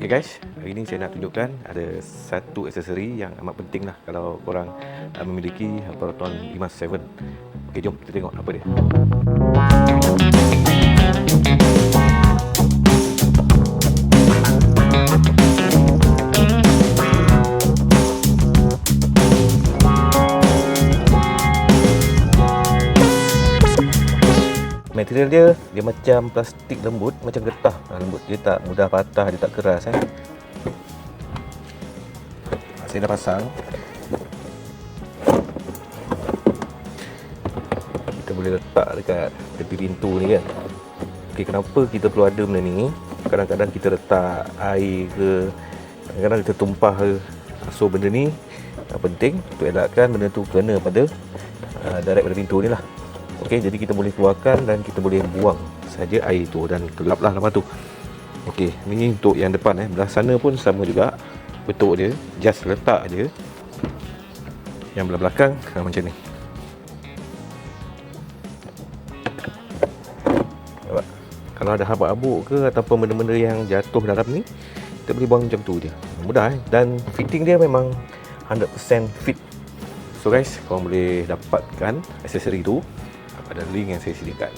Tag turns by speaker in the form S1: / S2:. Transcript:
S1: Okay guys, hari ini saya nak tunjukkan ada satu aksesori yang amat penting lah kalau korang memiliki Proton IMAX 7. Okay, jom kita tengok apa dia. Material dia macam plastik lembut, macam getah lembut. Dia tak mudah patah, dia tak keras Saya dah pasang. Kita boleh letak dekat tepi pintu ni kan. Okey, kenapa kita perlu ada benda ni? Kadang-kadang kita letak air ke, kadang-kadang kita tumpah ke. So benda ni penting untuk elakkan benda tu kena pada direct pada pintu ni lah. Okey, jadi kita boleh keluarkan dan kita boleh buang saja air tu dan kelaplah lepas tu. Okey, ni untuk yang depan belah sana pun sama juga. Bentuk dia just letak je. Yang belah belakang macam ni. Nampak? Kalau ada habuk-habuk ke ataupun benda-benda yang jatuh dalam ni, kita boleh buang macam tu je. Mudah dan fitting dia memang 100% fit. So guys, korang boleh dapatkan aksesori tu pada link yang saya sediakan.